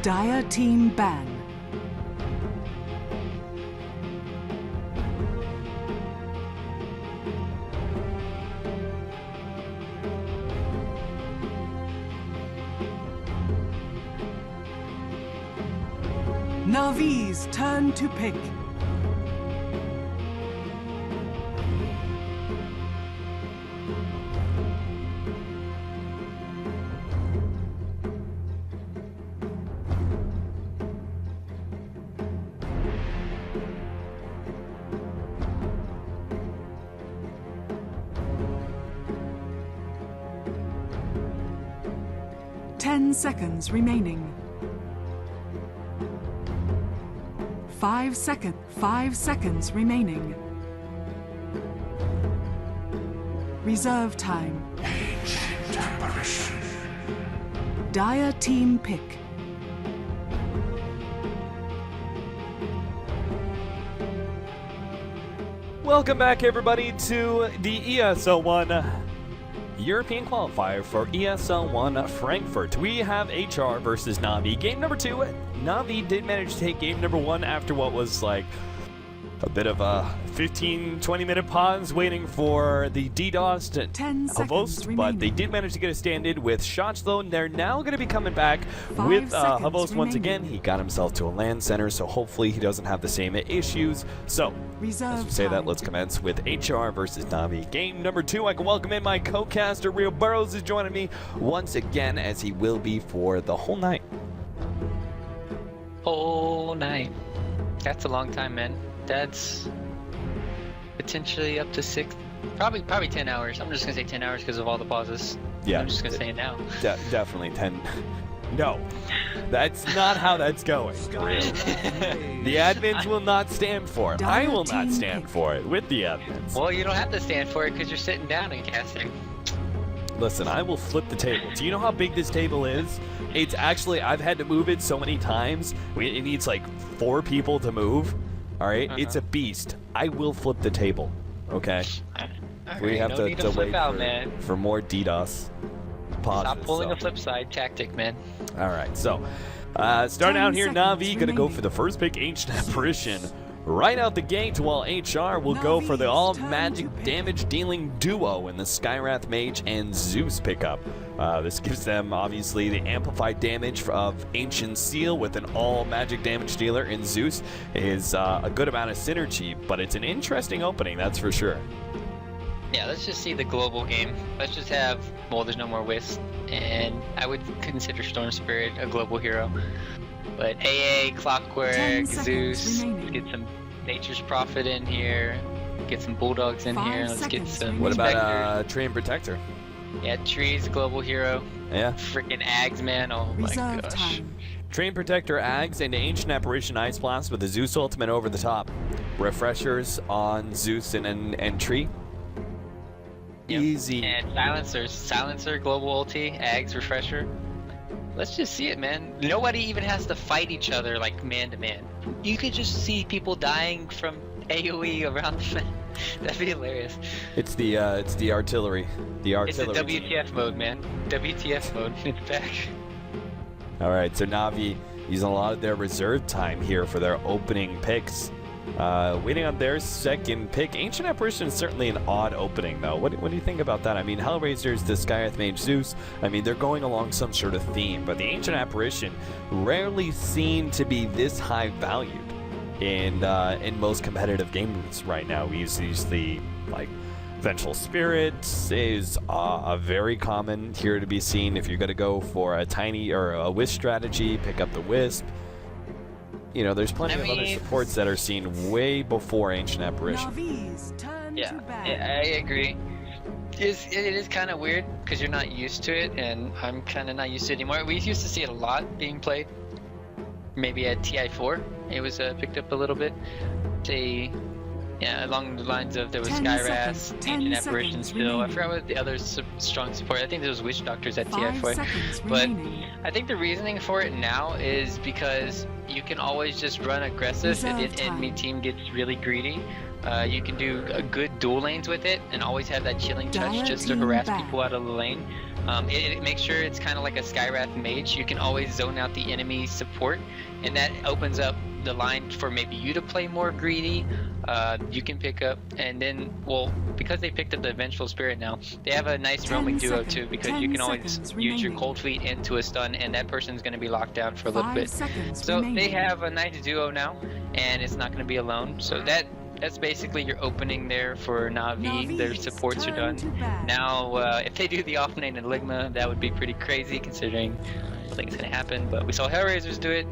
Dire team ban. Navi's turn to pick. Ten seconds remaining. 5 seconds remaining. Reserve time. Ancient apparition. Dire team pick. Welcome back, everybody, to the ESL1 European qualifier for ESL1 Frankfurt. We have HR versus Navi. Game number 2. Navi did manage to take game number 1 after what was like a bit of a 15-20 minute pause waiting for the DDoS to Havos, but they did manage to get a stand-in with shots though, and they're now going to be coming back with Havos once again. He got himself to a LAN center, so hopefully he doesn't have the same issues. So, as we say that, let's commence with HR versus Navi. Game number 2, I can welcome in my co-caster, Real Burrows, is joining me once again, as he will be for the whole night. Whole night. That's a long time, man. That's potentially up to 6, probably 10 hours. I'm just gonna say 10 hours because of all the pauses. Yeah, I'm just gonna say it now. Definitely 10. No, that's not how that's going. The admins will not stand for it. I will not stand for it with the admins. Well, you don't have to stand for it because you're sitting down and casting. Listen, I will flip the table. Do you know how big this table is? It's actually, I've had to move it so many times. It needs like 4 people to move. All right, it's a beast. I will flip the table. Okay. We have to wait for more DDoS pauses. Stop pulling a flip side tactic, man. All right, so starting out here, Navi gonna go for the first pick, Ancient Apparition. Right out the gate, while HR will go for the all-magic damage-dealing duo in the Skywrath Mage and Zeus pickup. This gives them, obviously, the amplified damage of Ancient Seal with an all-magic damage dealer in Zeus is a good amount of synergy, but it's an interesting opening, that's for sure. Yeah, let's just see the global game. Let's just have, well, there's no more Wisp, and I would consider Storm Spirit a global hero. But AA, Clockwork, Zeus, let's get some Nature's Prophet in here, get some Bulldogs in here, let's get some What about Tree and Protector? Yeah, Tree's global hero. Yeah. Freaking Ags, man, oh my gosh. Tree and Protector, Ags, and Ancient Apparition Ice Blast with the Zeus ultimate over the top. Refreshers on Zeus and Tree. Yep. Easy. And Silencer, global ulti, Ags, Refresher. Let's just see it, man. Nobody even has to fight each other like man to man. You could just see people dying from AoE around the That'd be hilarious. It's the artillery. The artillery. It's the WTF mode, man. WTF mode. It's back. All right, so Navi using a lot of their reserve time here for their opening picks. Waiting on their second pick. Ancient Apparition is certainly an odd opening, though. What do you think about that? I mean, HellReisers, the Skywrath Mage, Zeus, I mean, they're going along some sort of theme, but the Ancient Apparition rarely seen to be this high valued in most competitive games right now. We use the, like, Vengeful Spirit is a very common here to be seen. If you're going to go for a tiny or a Wisp strategy, pick up the Wisp. You know, there's plenty of other supports that are seen way before Ancient Apparition. Yeah, I agree. It is kind of weird because you're not used to it, and I'm kind of not used to it anymore. We used to see it a lot being played. Maybe at TI4, it was picked up a little bit. Yeah, along the lines of there was Skywrath, Ancient Apparition still. I forgot what the other strong support. I think there was Witch Doctors at TI4. But I think the reasoning for it now is because you can always just run aggressive if the enemy team gets really greedy. You can do good dual lanes with it and always have that chilling touch Dire just to team harass back. people out of the lane. It makes sure it's kind of like a Skywrath mage. You can always zone out the enemy support, and that opens up the line for maybe you to play more greedy. You can pick up, and then, well, because they picked up the Vengeful Spirit now, they have a nice 10 roaming duo seconds, too, because 10 you can always seconds use your remaining. Cold Feet into a stun, and that person's going to be locked down for a little 5 bit. seconds So remaining. they have a nice duo now, and it's not going to be alone. So that's basically your opening there for Na'Vi. Their Navi's supports are turn done. to bat. Now, if they do the off-lane Enigma, that would be pretty crazy considering I don't think it's going to happen. But we saw HellReisers do it,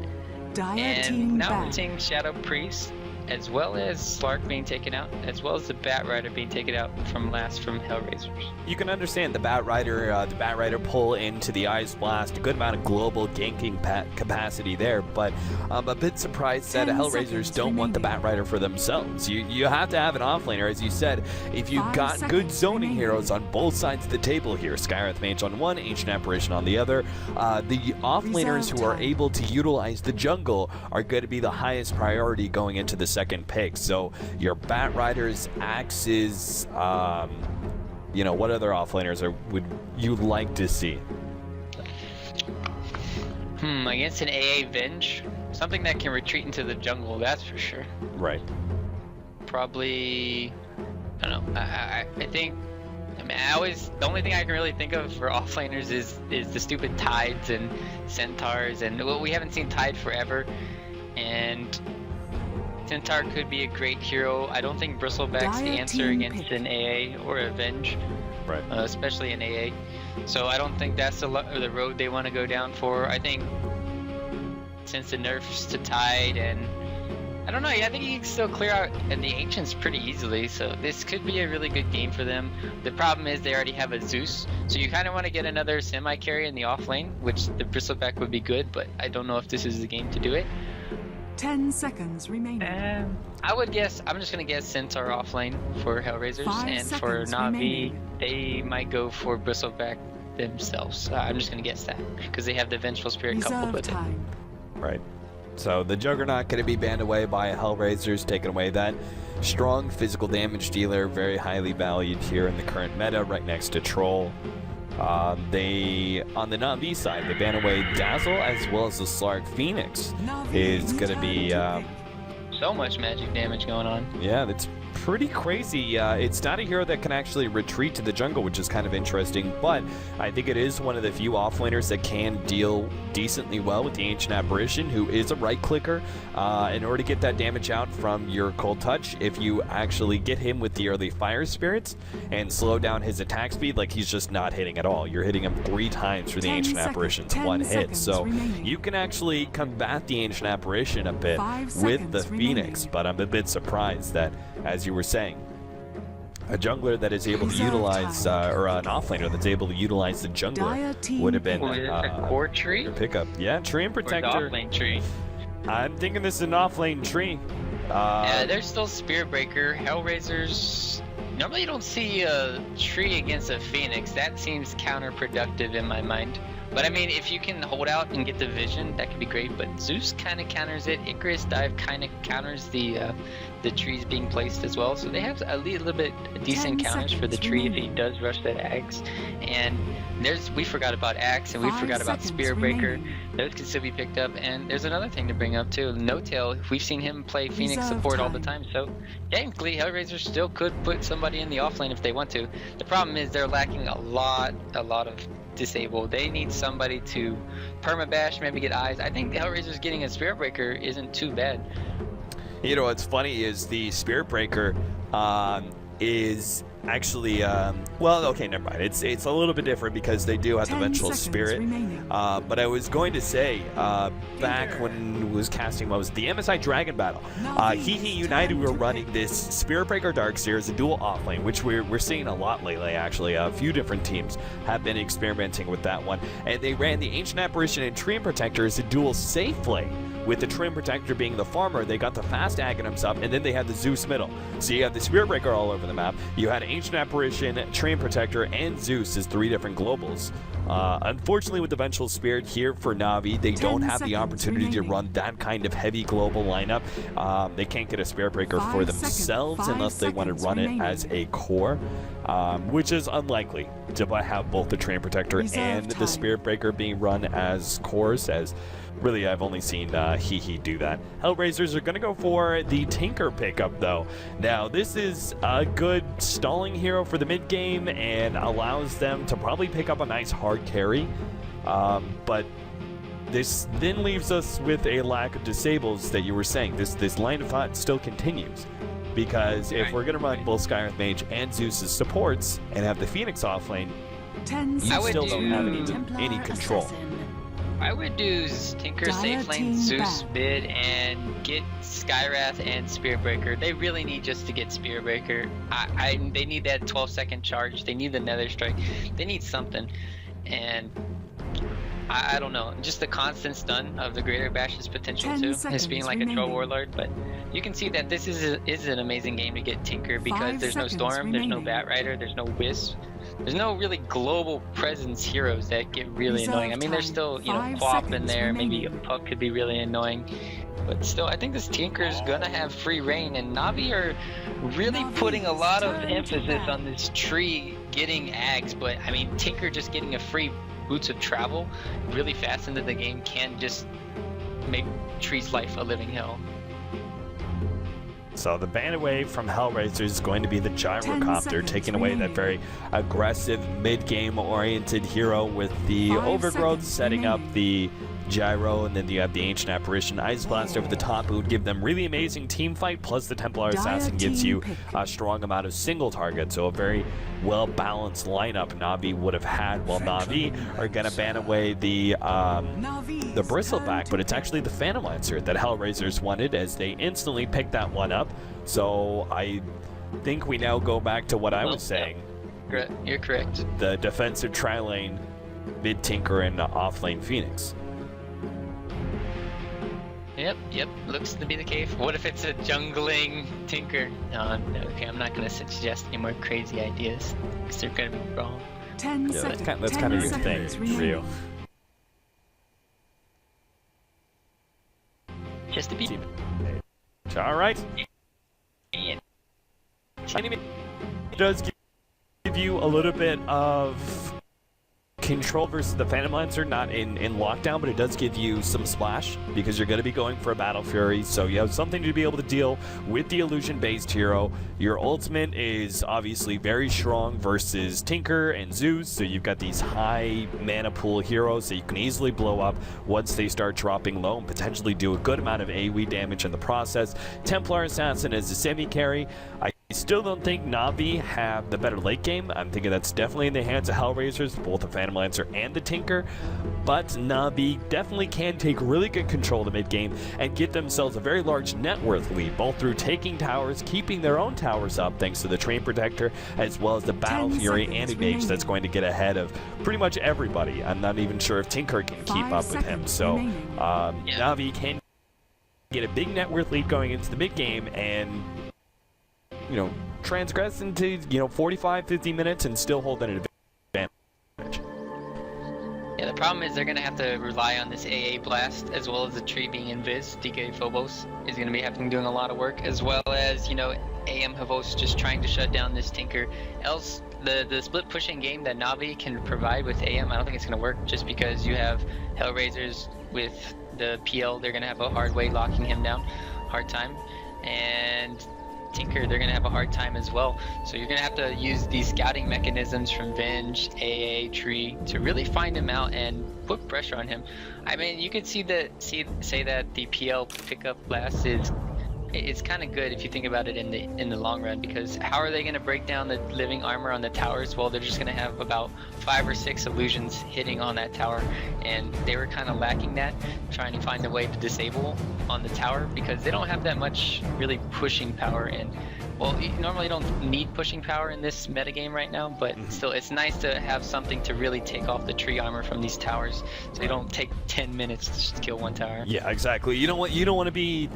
Dire team and now we're back. seeing Shadow Priest, as well as Slark being taken out, as well as the Bat Rider being taken out from HellReisers. You can understand the Bat Rider pull into the Ice Blast, a good amount of global ganking capacity there, but I'm a bit surprised that 10 HellReisers seconds don't want the remaining. Bat Rider for themselves. You have to have an offlaner, as you said. If you've 5 got good seconds zoning remaining. heroes on both sides of the table here, Skywrath Mage on one, Ancient Apparition on the other, the offlaners Reserve who are time. able to utilize the jungle are going to be the highest priority going into the second pick. So your Bat Riders, Axes, what other offlaners would you like to see? Against an AA Venge, something that can retreat into the jungle, that's for sure. Right. Probably, I don't know. I think. I mean, the only thing I can really think of for offlaners is the stupid Tides and Centaurs, and well, we haven't seen Tide forever, and Centaur could be a great hero. I don't think Bristleback's the Dire answer team against pick. an AA or a Venge, Right. especially an AA. So I don't think that's the road they want to go down for. I think since the nerfs to Tide, and I don't know, I think you can still clear out and the Ancients pretty easily, so this could be a really good game for them. The problem is they already have a Zeus, so you kind of want to get another semi-carry in the off lane, which the Bristleback would be good, but I don't know if this is the game to do it. 10 seconds remaining. I would guess, I'm just going to guess Centaur off lane for HellReisers, 5 and for seconds Na'Vi, remaining. they might go for Bristleback themselves. I'm just going to guess that, because they have the Vengeful Spirit coupled Reserve with time. Right. So the Juggernaut going to be banned away by HellReisers, taking away that strong physical damage dealer, very highly valued here in the current meta, right next to Troll. They, on the Na'Vi side, they ban away Dazzle as well as the Slark Phoenix. Is going to be, So much magic damage going on. yeah, that's pretty crazy. It's not a hero that can actually retreat to the jungle, which is kind of interesting, but I think it is one of the few offlaners that can deal decently well with the Ancient Apparition, who is a right clicker. In order to get that damage out from your Cold Touch, if you actually get him with the early Fire Spirits and slow down his attack speed, like he's just not hitting at all. You're hitting him 3 times for the 10 Ancient seconds, Apparition's 10 one hit. seconds So remaining. you can actually combat the Ancient Apparition a bit 5 with the seconds Phoenix, remaining. but I'm a bit surprised that, as you were saying, a jungler that is able to Reserve utilize, time. or an offlaner that's able to utilize the Dire jungler team would have been What is it, a core tree? your pickup. Yeah, tree and Or the protector. offlane tree? I'm thinking this is an offlane tree. Yeah, there's still Spirit Breaker. HellReisers. Normally you don't see a tree against a Phoenix. That seems counterproductive in my mind. But I mean, if you can hold out and get the vision, that could be great. But Zeus kind of counters it. Icarus Dive kind of counters the trees being placed as well. So they have a little bit decent 10 counters for the seconds tree if he remaining. does rush that Axe. And we forgot about Axe, and we 5 forgot about seconds Spirit Breaker. remaining. Those can still be picked up. And there's another thing to bring up too. No Tail. We've seen him play Phoenix Reserve support all the time. time. So technically, HellReisers still could put somebody in the offlane if they want to. The problem is they're lacking a lot of disable. They need somebody to permabash, maybe get eyes. I think HellReisers getting a Spirit Breaker isn't too bad. You know what's funny is the Spirit Breaker is actually well, okay, never mind. It's a little bit different because they do have the 10 Vengeful seconds Spirit. remaining. But I was going to say back when it was casting, what was it, the MSI Dragon Battle? Hehe United were running this Spirit Breaker Darkseer as a dual offlane, which we're seeing a lot lately. Actually, a few different teams have been experimenting with that one, and they ran the Ancient Apparition and Tree and Protector as a dual safe lane. with the Trim Protector being the farmer, they got the fast Aghanims up, and then they had the Zeus middle. So you had the Spirit Breaker all over the map. You had Ancient Apparition, Trim Protector, and Zeus as 3 different globals. Unfortunately, with the Vengeful Spirit here for Na'Vi, they don't have the opportunity to run that kind of heavy global lineup. They can't get a Spirit Breaker for themselves unless they want to run it as a core, which is unlikely to have both the Train Protector and the Spirit Breaker being run as cores, as really I've only seen He do that. HellReisers are going to go for the Tinker pickup, though. Now, this is a good stalling hero for the mid game and allows them to probably pick up a nice hard carry, but this then leaves us with a lack of disables that you were saying. This line of thought still continues, because if we're going to run both Skyreth Mage and Zeus's supports and have the Phoenix offlane, you still don't have any control. I would do Tinker safe lane, Zeus mid, and get Skywrath and Spirit Breaker. They really need just to get Spirit Breaker. They need that 12-second charge. They need the Nether Strike. They need something. And I don't know. Just the constant stun of the Greater Bash's potential too. As being like a Troll Warlord. But you can see that this is an amazing game to get Tinker, because there's no Storm, there's no Bat Rider, there's no Wisp. There's no really global presence heroes that get really annoying. I mean, there's still, you know, Quap in there. Maybe a Puck could be really annoying. But still, I think this Tinker is going to have free reign. And Na'Vi are really putting a lot of emphasis on this tree getting Ags. But, I mean, Tinker just getting a free Boots of Travel really fast into the game can just make Tree's life a living hell. So the ban away from HellReisers is going to be the Gyrocopter, taking away that very aggressive mid-game oriented hero with the Overgrowth, setting up the Gyro, and then you have the Ancient Apparition Ice Blast over the top, who would give them really amazing team fight, plus the Templar Assassin gives you a strong amount of single target, so a very well-balanced lineup Na'Vi would have had, while Na'Vi are going to ban away the Bristleback, but it's actually the Phantom Lancer that HellReisers wanted, as they instantly picked that one up. So I think we now go back to what I was saying. You're correct. The defensive tri-lane, mid-Tinker, and off-lane Phoenix. Yep, looks to be the case. What if it's a jungling Tinker? No, okay, I'm not going to suggest any more crazy ideas, because they're going to be wrong. 10 seconds. That's kind of your thing, for you. Just to be... Alright. It does give you a little bit of control versus the Phantom Lancer, not in lockdown, but it does give you some splash, because you're going to be going for a Battle Fury, so you have something to be able to deal with the illusion-based hero. Your ultimate is obviously very strong versus Tinker and Zeus, so you've got these high mana pool heroes that you can easily blow up once they start dropping low and potentially do a good amount of AoE damage in the process. Templar Assassin is a semi-carry. I still don't think Na'Vi have the better late game. I'm thinking that's definitely in the hands of HellReisers, both the Phantom Lancer and the Tinker, but Na'Vi definitely can take really good control of the mid game and get themselves a very large net worth lead, both through taking towers, keeping their own towers up thanks to the Train Protector, as well as the Battle Fury Anti-Mage that's going to get ahead of pretty much everybody. I'm not even sure if Tinker can keep up with him, so Na'Vi can get a big net worth lead going into the mid game and, you know, transgress into, 45, 50 minutes and still hold that advantage. Yeah, the problem is they're going to have to rely on this AA blast, as well as the tree being invis. DK Phobos is going to be doing a lot of work, as well as, AM Havos just trying to shut down this Tinker. Else, the split pushing game that Na'Vi can provide with AM, I don't think it's going to work, just because you have HellReisers with the PL. They're going to have a hard way locking him down, hard time. And Tinker, they're going to have a hard time as well. So you're going to have to use these scouting mechanisms from Venge, AA, Tree to really find him out and put pressure on him. I mean, you could say that the PL pickup blast it's kind of good if you think about it in the long run, because how are they going to break down the living armor on the towers? Well, they're just going to have about 5 or 6 illusions hitting on that tower, and they were kind of lacking that, trying to find a way to disable on the tower, because they don't have that much really pushing power, and Well, you normally don't need pushing power in this metagame right now, but still, it's nice to have something to really take off the tree armor from these towers, so you don't take 10 minutes to just kill one tower. Yeah, exactly. You don't want to be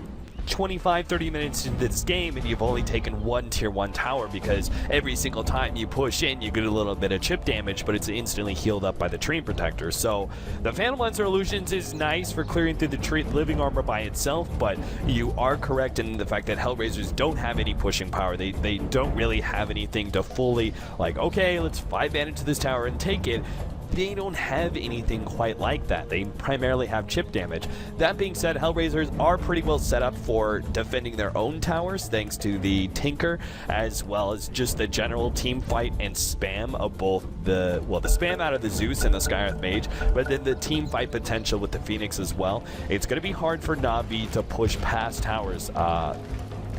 25-30 minutes into this game and you've only taken one tier 1 tower, because every single time you push in you get a little bit of chip damage, but it's instantly healed up by the tree protector. So the Phantom Lancer Illusions is nice for clearing through the tree living armor by itself, but you are correct in the fact that HellReisers don't have any pushing power. They don't really have anything to fully, like, okay, let's 5-man into this tower and take it. They don't have anything quite like that. They primarily have chip damage. That being said, HellReisers are pretty well set up for defending their own towers thanks to the Tinker, as well as just the general team fight and spam of both the spam out of the Zeus and the Skywrath Mage, but then the team fight potential with the Phoenix as well. It's going to be hard for Na'Vi to push past towers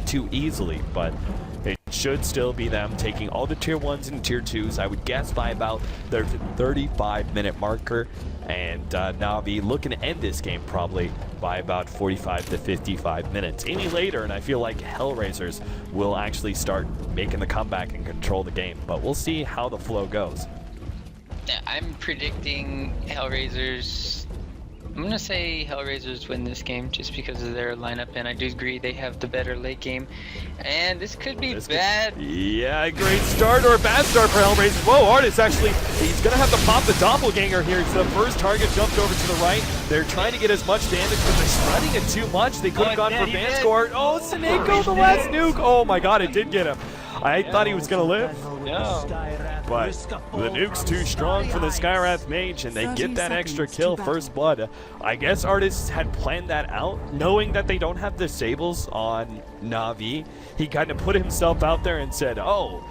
too easily, but it should still be them taking all the tier 1s and tier 2s, I would guess, by about their 35-minute marker, and Na'Vi looking to end this game probably by about 45 to 55 minutes. Any later, and I feel like HellReisers will actually start making the comeback and control the game, but we'll see how the flow goes. Yeah, I'm predicting HellReisers. I'm going to say HellReisers win this game just because of their lineup, and I do agree they have the better late game. And this could be bad. Yeah, great start or bad start for HellReisers. Whoa, Artis actually, he's going to have to pop the doppelganger here. So the first target jumped over to the right. They're trying to get as much damage, but they're spreading it too much. They could have gone for Van Score. Oh, Sineko, the last nuke. Oh my god, it did get him. I thought he was going to live. No. But the nuke's too strong for the Skywrath Mage, and they get that extra kill, first blood. I guess Artis had planned that out, knowing that they don't have the Sables on Na'Vi. He kind of put himself out there and said, oh,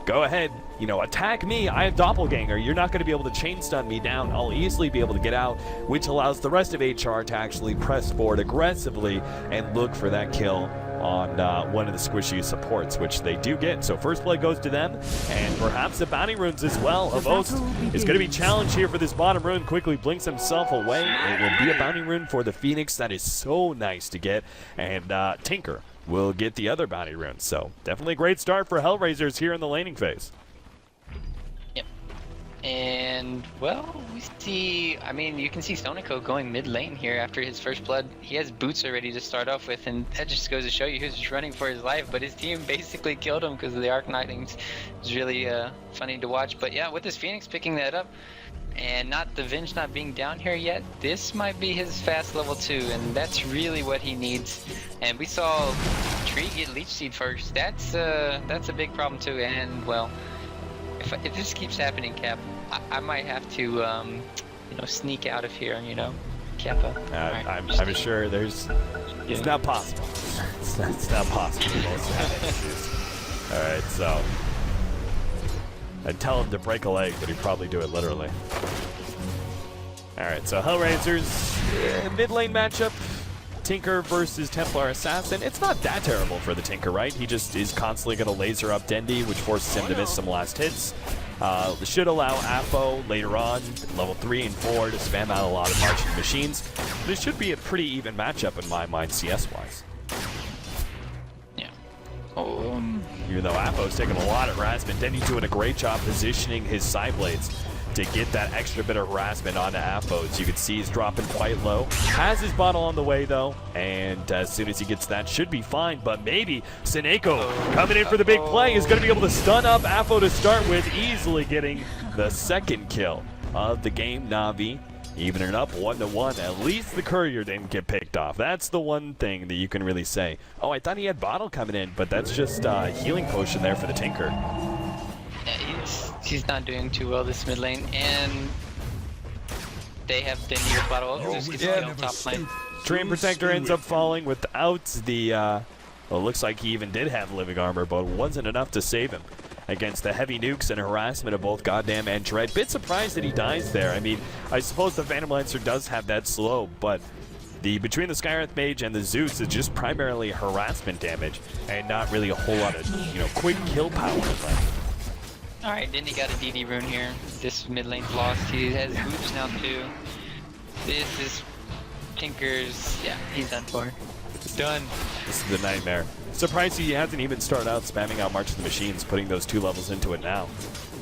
go ahead, you know, attack me. I have Doppelganger. You're not going to be able to chain stun me down. I'll easily be able to get out, which allows the rest of HR to actually press forward aggressively and look for that kill on one of the squishy supports, which they do get. So first blood goes to them, and perhaps the bounty runes as well. Avost is going to be challenged here for this bottom rune. Quickly blinks himself away. It will be a bounty rune for the Phoenix. That is so nice to get, and Tinker will get the other bounty rune. So definitely a great start for HellReisers here in the laning phase. Yep. And, well, we see, I mean, you can see Sonico going mid lane here after his first blood. He has boots already to start off with, and that just goes to show you who's running for his life. But his team basically killed him because of the Arc Knightings. It's really funny to watch. But yeah, with this Phoenix picking that up, and not the Vinge not being down here yet, this might be his fast level 2, and that's really what he needs. And we saw Tree get Leech Seed first. That's a big problem too. And well, if this keeps happening, Cap, I might have to you know, sneak out of here, you know, Kappa. Right, I'm sure there's. It's not possible. It's not possible. All right, so. I'd tell him to break a leg, but he'd probably do it literally. Alright, so HellReisers, mid lane matchup. Tinker versus Templar Assassin. It's not that terrible for the Tinker, right? He just is constantly going to laser up Dendi, which forces him to miss some last hits. Should allow Apo later on, level 3 and 4, to spam out a lot of marching machines. This should be a pretty even matchup in my mind, CS-wise. Even though Apo's taking a lot of harassment, Denny's doing a great job positioning his side blades to get that extra bit of harassment onto Apo. As you can see, he's dropping quite low. Has his bottle on the way, though, and as soon as he gets that, should be fine. But maybe Sineko coming in for the big play is going to be able to stun up Apo to start with, easily getting the second kill of the game. Na'Vi evening it up 1-1. At least the courier didn't get picked off. That's the one thing that you can really say. Oh, I thought he had bottle coming in, but that's just a healing potion there for the Tinker. Yeah, he's not doing too well this mid lane, and they have been near bottle. Just gets killed top lane. Train Protector ends up falling without the, well, it looks like he even did have living armor, but it wasn't enough to save him against the heavy nukes and harassment of both Goddamn and Dread. Bit surprised that he dies there. I mean, I suppose the Phantom Lancer does have that slow, but between the Skywrath Mage and the Zeus is just primarily harassment damage and not really a whole lot of, you know, quick kill power left. Alright, then he got a DD rune here. This mid lane's lost. He has boots now too. This is Tinker's, yeah, he's done for. Done. This is the nightmare. surprised he hasn't even started out spamming out March of the Machines, putting those 2 levels into it now.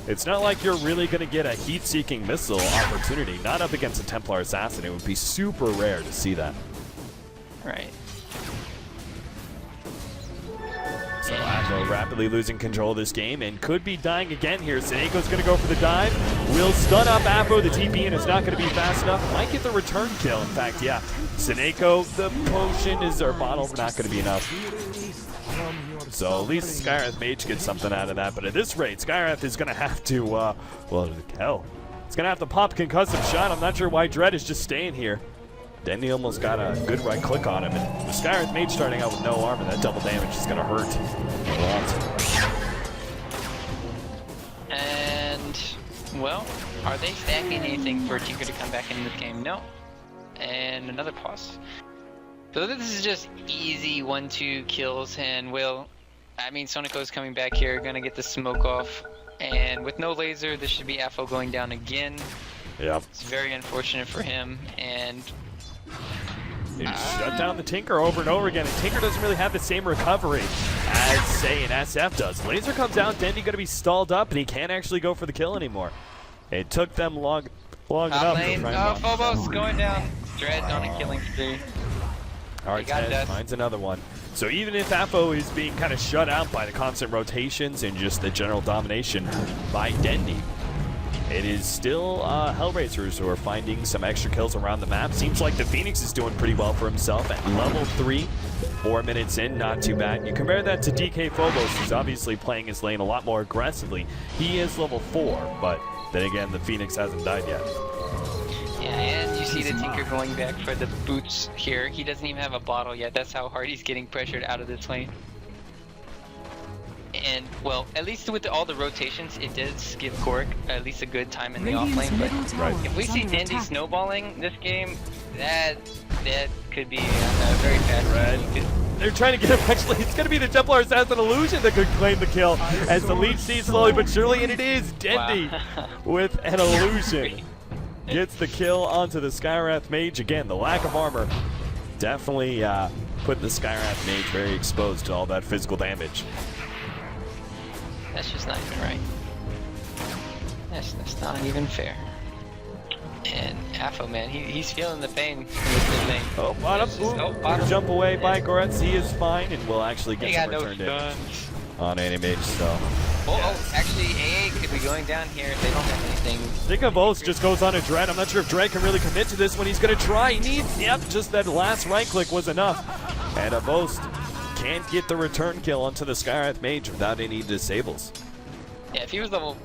It's not like you're really going to get a heat-seeking missile opportunity. Not up against a Templar Assassin. It would be super rare to see that. Right. So Atho rapidly losing control of this game and could be dying again here. Sineko's going to go for the dive. Will stun up Apo. The TP in is not going to be fast enough. Might get the return kill. In fact, yeah. Sineko, the potion is, or bottle, not going to be enough. So at least Skywrath Mage gets something out of that. But at this rate, Skywrath is going to have to, well, hell. It's going to have to pop concussive shot. I'm not sure why Dread is just staying here. Dendy almost got a good right click on him. And with Skywrath Mage starting out with no armor, that double damage is going to hurt a lot. And, well, are they stacking anything for Tinker to come back into the game? No. And another pause. So this is just easy 1-2 kills, and Sonico's coming back here, gonna get the smoke off, and with no laser, this should be Afo going down again. Yep. It's very unfortunate for him, and he shut down the Tinker over and over again, and Tinker doesn't really have the same recovery as, say, an SF does. Laser comes out, Dendy gonna be stalled up, and he can't actually go for the kill anymore. It took them long enough to try and Phobos going down. Dread on a killing spree. Alright, Ted finds another one. So even if Apo is being kind of shut out by the constant rotations and just the general domination by Dendy, it is still HellReisers who are finding some extra kills around the map. Seems like the Phoenix is doing pretty well for himself at level 3. 4 minutes in, not too bad. You compare that to DK Phobos, who's obviously playing his lane a lot more aggressively. He is level 4, but then again, the Phoenix hasn't died yet. Yeah, and you see the Tinker going back for the boots here. He doesn't even have a bottle yet. That's how hard he's getting pressured out of this lane. And, well, at least with all the rotations, it does give Cork at least a good time in the off lane. But if we see Dendy snowballing this game, that could be a very bad red. They're trying to get him, actually, it's going to be the Templar Assassin Illusion that could claim the kill as the lead sees slowly but surely, and it is Dendy with an Illusion. Gets the kill onto the Skywrath Mage. Again, the lack of armor definitely put the Skywrath Mage very exposed to all that physical damage. That's just not even right. That's not even fair. And Afo, man, he's feeling the pain with this thing. Oh, bottom. Jump away by Goretz. He is fine and will actually get some return damage on Animage, so. Actually, AA could be going down here if they don't have anything. I think Avos just goes on a Dread. I'm not sure if Dread can really commit to this when he's going to try. He needs, just that last right click was enough. And Avos can't get the return kill onto the Skywrath Mage without any disables. Yeah, if he was level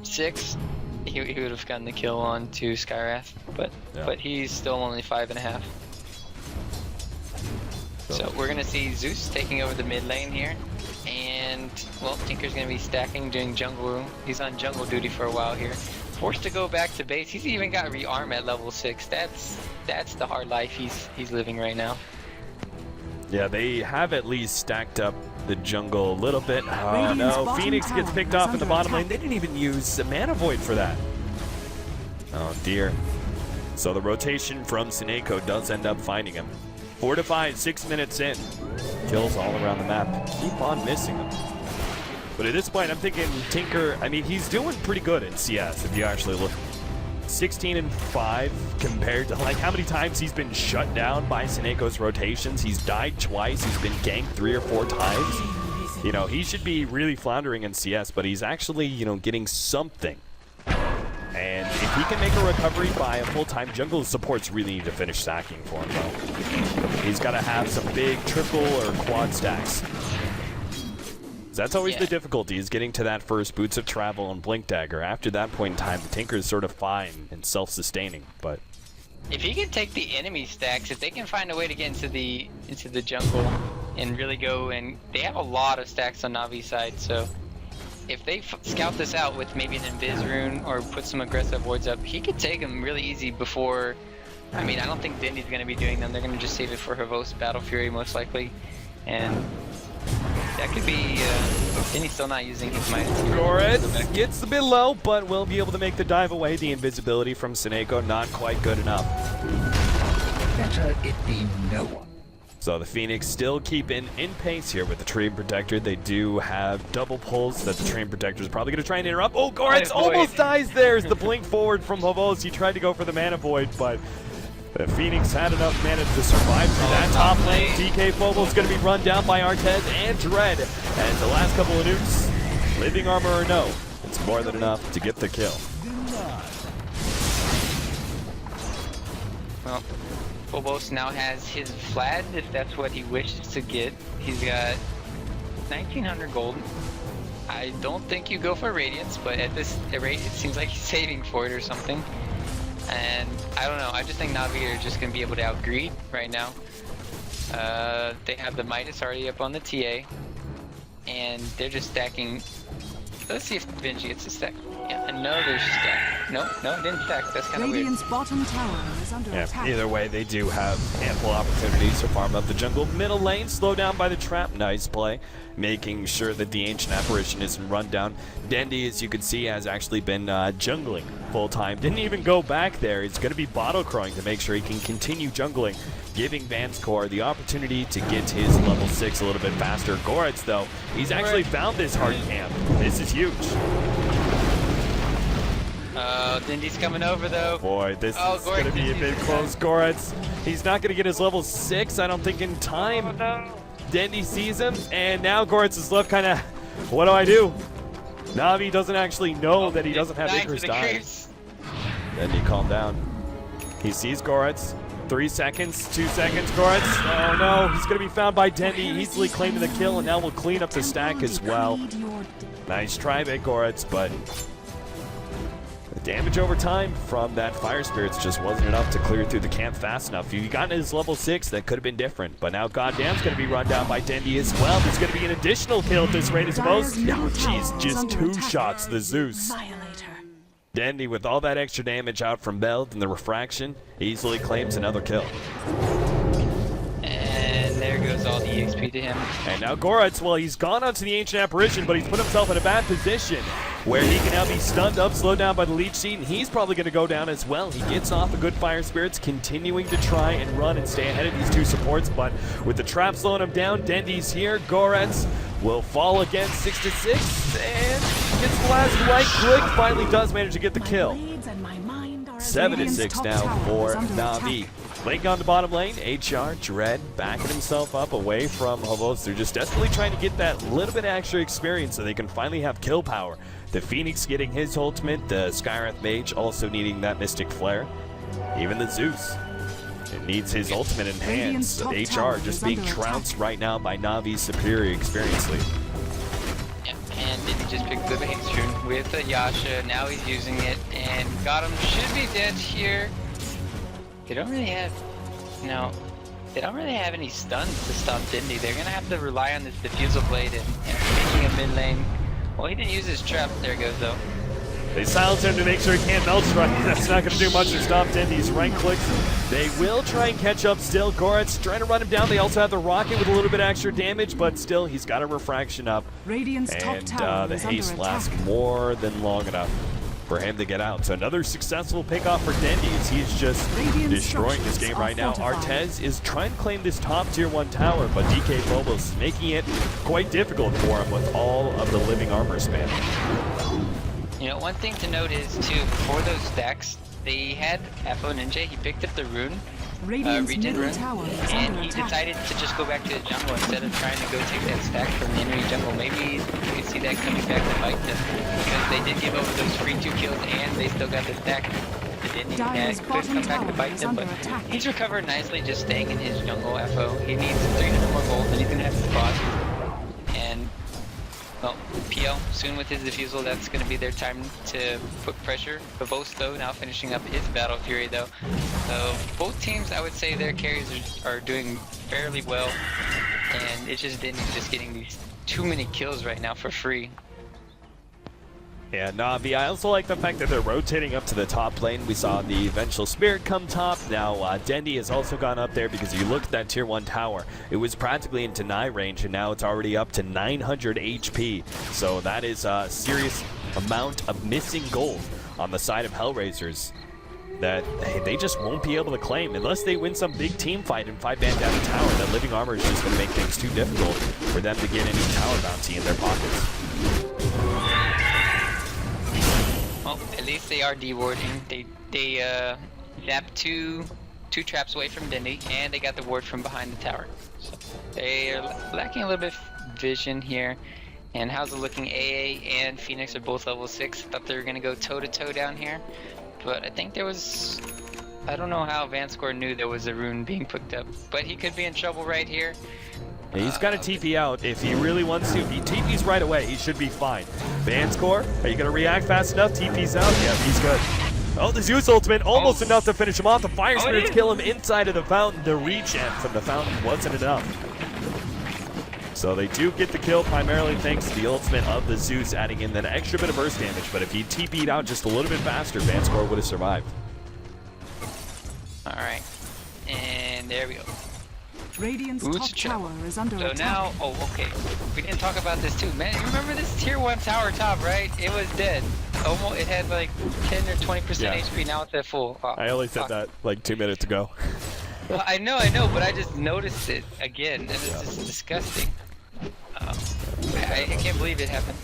6, he would have gotten the kill onto Skywrath, but he's still only 5.5. So we're going to see Zeus taking over the mid lane here. And, well, Tinker's going to be stacking, doing jungle. He's on jungle duty for a while here. Forced to go back to base. He's even got rearm at level 6. That's the hard life he's living right now. Yeah, they have at least stacked up the jungle a little bit. Oh no, Phoenix gets picked off in the bottom lane. They didn't even use a Mana Void for that. Oh dear. So the rotation from Sineko does end up finding him. Fortified 6 minutes in. Kills all around the map. Keep on missing them. But at this point, I'm thinking Tinker, I mean, he's doing pretty good in CS if you actually look. 16-5 compared to, like, how many times he's been shut down by Sineko's rotations. He's died twice. He's been ganked 3 or 4 times. You know, he should be really floundering in CS, but he's actually, getting something. And if he can make a recovery by a full-time jungle, supports really need to finish stacking for him, though. He's got to have some big triple or quad stacks. That's always the difficulty, is getting to that first Boots of Travel and Blink Dagger. After that point in time, the Tinker is sort of fine and self-sustaining, but... If he can take the enemy stacks, if they can find a way to get into the jungle and really go, and they have a lot of stacks on Navi's side, so if they scout this out with maybe an Invis rune or put some aggressive wards up, he could take them really easy before... I mean, I don't think Dindy's going to be doing them. They're going to just save it for Havos Battle Fury, most likely. And that could be... Dindy's still not using his might. Goretz gets a bit low, but will be able to make the dive away. The invisibility from Sineko, not quite good enough. Better it be no one. So the Phoenix still keeping in pace here with the Treant Protector. They do have double pulls that the Treant Protector is probably going to try and interrupt. Oh, Goretz almost dies there as the blink forward from Havos. He tried to go for the Mana Void, but the Phoenix had enough mana to survive through that top lane. DK Phobos going to be run down by Artez and Dread. And the last couple of nukes, living armor or no, it's more than enough to get the kill. Well, Phobos now has his Vlad, if that's what he wishes to get. He's got 1,900 gold. I don't think you go for Radiance, but at this rate, it seems like he's saving for it or something. And I don't know, I just think Navi are just going to be able to outgreed right now. They have the Midas already up on the TA, and they're just stacking. Let's see if Vinci gets a stack. Yeah, another stack. No, it didn't stack. That's kind of weird. Radiant's bottom tower is under attack. Either way, they do have ample opportunities to farm up the jungle. Middle lane, slow down by the trap. Nice play. Making sure that the Ancient Apparition isn't run down. Dendi, as you can see, has actually been jungling full time. Didn't even go back there. He's going to be bottle crowing to make sure he can continue jungling, giving Vanscore the opportunity to get his level 6 a little bit faster. Goretz, though, he's actually found this hard camp. This is huge. Dindy's coming over, though. Boy, this is going to be a bit close. Goretz, he's not going to get his level 6, I don't think, in time. Oh, no. Dendi sees him, and now Goretz is left kind of, what do I do? Navi doesn't actually know that he doesn't have Icarus die. Dendi, calm down. He sees Goretz. 3 seconds, 2 seconds, Goretz. Oh no, he's going to be found by Dendi, easily claiming the kill, and now we'll clean up the stack as well. Nice try by Goretz, but the damage over time from that Fire Spirits just wasn't enough to clear through the camp fast enough. If you got his level 6, that could have been different. But now Goddamn's going to be run down by Dendi as well. There's going to be an additional kill at this rate as most. Oh, jeez, just 2 shots, the Zeus. Dendi, with all that extra damage out from Beld and the refraction, easily claims another kill. And there goes all the EXP to him. And now Goretz, well, he's gone onto the Ancient Apparition, but he's put himself in a bad position where he can now be stunned up, slowed down by the Leech Seed, and he's probably going to go down as well. He gets off a good Fire Spirits, continuing to try and run and stay ahead of these 2 supports, but with the trap slowing him down, Dendi's here. Goretz will fall again, 6-6, and gets the last right click. Finally does manage to get the kill. 7-6 now for Navi. Link on the bottom lane, HR, Dread backing himself up away from Havos. They're just desperately trying to get that little bit of extra experience so they can finally have kill power. The Phoenix getting his ultimate, the Skywrath Mage also needing that Mystic Flare. Even the Zeus, it needs his ultimate in hand. So HR just being trounced right now by Navi's superior experience lead. Yeah, and did he just pick the Haste Rune with a Yasha? Now he's using it, and got him. Should be dead here. They don't really have, they don't really have any stuns to stop Dendi. They're gonna have to rely on this Diffusal Blade and making a mid lane. Well, he didn't use his trap. There it goes though. They silence him to make sure he can't melt strike. That's not going to do much to stop Dendi's right clicks. They will try and catch up still. Goretz trying to run him down. They also have the rocket with a little bit extra damage, but still he's got a refraction up. Radiant's top tower the is haste under lasts attack. more than long enough for him to get out. So another successful pickoff for Dendi as he's just destroying this game right now. Artez is trying to claim this top tier 1 tower, but DK Phobos making it quite difficult for him with all of the living armor spam. You know, one thing to note is too, before those stacks, they had Apo Ninja. He picked up the rune, regen rune, and he decided to just go back to the jungle instead of trying to go take that stack from the enemy jungle. Maybe you could see that coming back to bite them, because they did give over those free 2 kills and they still got the stack. They didn't could come back to bite them, but he's recovered nicely just staying in his jungle. FO, he needs 300 more gold, and he's gonna have his boss. And well, PL soon with his Diffusal, that's going to be their time to put pressure. Favos though now finishing up his Battle Fury though. So both teams, I would say their carries are doing fairly well, and it's just Dendi just getting these too many kills right now for free. Yeah, Navi, I also like the fact that they're rotating up to the top lane. We saw the Vengeful Spirit come top. Now, Dendi has also gone up there because you look at that tier 1 tower. It was practically in deny range, and now it's already up to 900 HP. So that is a serious amount of missing gold on the side of HellReisers. that they just won't be able to claim unless they win some big team fight and 5-man down the tower. That living armor is just going to make things too difficult for them to get any tower bounty in their pockets. Well, at least they are dewarding. They zapped two traps away from Dindy, and they got the ward from behind the tower. So they are lacking a little bit of vision here. And how's it looking? AA and Phoenix are both level 6. Thought they were gonna go toe-to-toe down here, but I think there was... I don't know how Vanscore knew there was a rune being picked up, but he could be in trouble right here. He's got to TP out if he really wants to. If he TPs right away, he should be fine. Vanscore, are you going to react fast enough? TP's out? Yeah, he's good. Oh, the Zeus ultimate, almost enough to finish him off. The Fire Spirits kill him inside of the fountain. The regen from the fountain wasn't enough. So they do get the kill primarily thanks to the ultimate of the Zeus, adding in that extra bit of burst damage. But if he TP'd out just a little bit faster, Vanscore would have survived. All right, and there we go. Radiant's top tower is under attack. So now, okay. We didn't talk about this too, man. You remember this tier 1 tower top, right? It was dead. Almost, it had like 10 or 20% HP. Now it's at full. Oh, I only said that like 2 minutes ago. Well, I know, but I just noticed it again, and it's just disgusting. I can't believe it happened.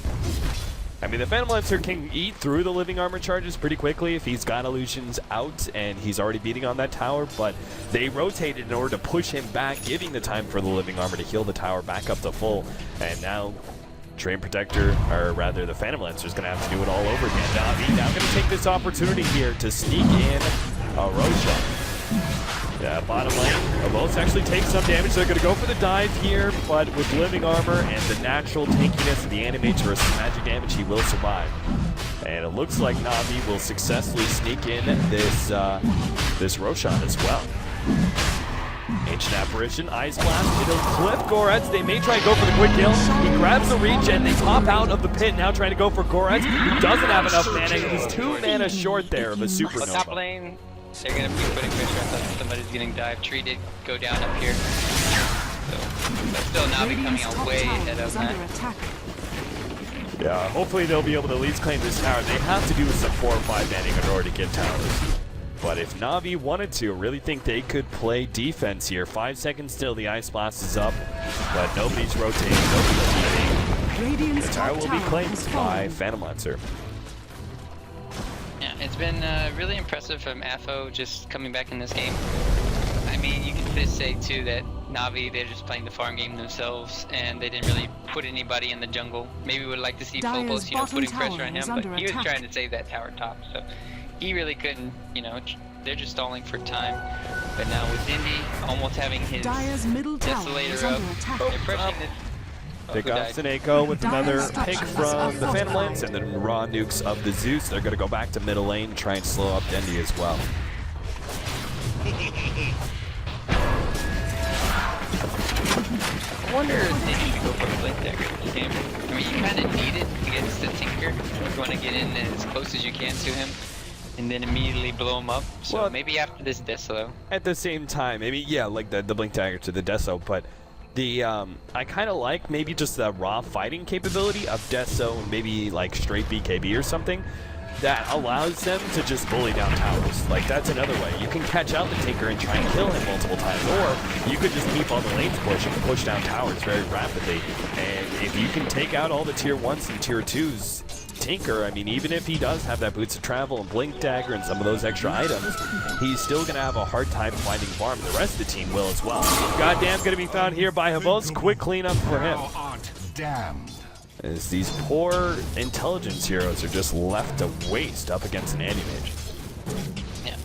I mean, the Phantom Lancer can eat through the living armor charges pretty quickly if he's got illusions out and he's already beating on that tower, but they rotated in order to push him back, giving the time for the living armor to heal the tower back up to full. And now, Train Protector, or rather the Phantom Lancer, is going to have to do it all over again. Now going to take this opportunity here to sneak in a Roshan. Yeah, bottom lane, both actually take some damage. They're going to go for the dive here, but with living armor and the natural tankiness of the animate versus magic damage, he will survive. And it looks like Na'Vi will successfully sneak in this Roshan as well. Ancient Apparition, Ice Blast, it'll clip Goretz. They may try and go for the quick kill. He grabs the regen, they pop out of the pit, now trying to go for Goretz, who doesn't have enough mana. He's 2 mana short there of a supernova. Top lane. They're going to be putting pressure. I thought somebody's getting dive. Tree did go down up here. So, but still Na'Vi coming out way ahead of that. Yeah, hopefully they'll be able to at least claim this tower. They have to do some 4 or 5 manning in order to get towers. But if Na'Vi wanted to, really think they could play defense here. 5 seconds still, the Ice Blast is up, but nobody's rotating, nobody's eating. The tower will be claimed by Phantom Lancer. It's been really impressive from AFO just coming back in this game. I mean, you can just say too that Na'Vi, they're just playing the farm game themselves, and they didn't really put anybody in the jungle. Maybe we would like to see Phobos, putting pressure on him, but he was trying to save that tower top, so he really couldn't, they're just stalling for time. But now with Indy almost having his Desolator up, they're pressing this. Pick up Seneko with another pick from the Phantom Lance, and then raw nukes of the Zeus. They're going to go back to middle lane and try and slow up Dendi as well. I wonder if they need to go for a Blink Dagger this game. I mean, you kind of need it against the Tinker. You want to get in as close as you can to him and then immediately blow him up. So well, maybe after this Deso. At the same time, maybe, yeah, like the Blink Dagger to the Deso, but I kind of like maybe just the raw fighting capability of Deso and maybe like straight BKB or something that allows them to just bully down towers. Like, that's another way. You can catch out the Tinker and try and kill him multiple times, or you could just keep all the lanes pushed and push down towers very rapidly. And if you can take out all the tier 1s and tier 2s, Tinker, I mean, even if he does have that Boots of Travel and Blink Dagger and some of those extra items, he's still going to have a hard time finding farm. The rest of the team will as well. Goddamn, going to be found here by Havos. Quick cleanup for him. Damned. As these poor intelligence heroes are just left to waste up against an anti-mage. Yeah.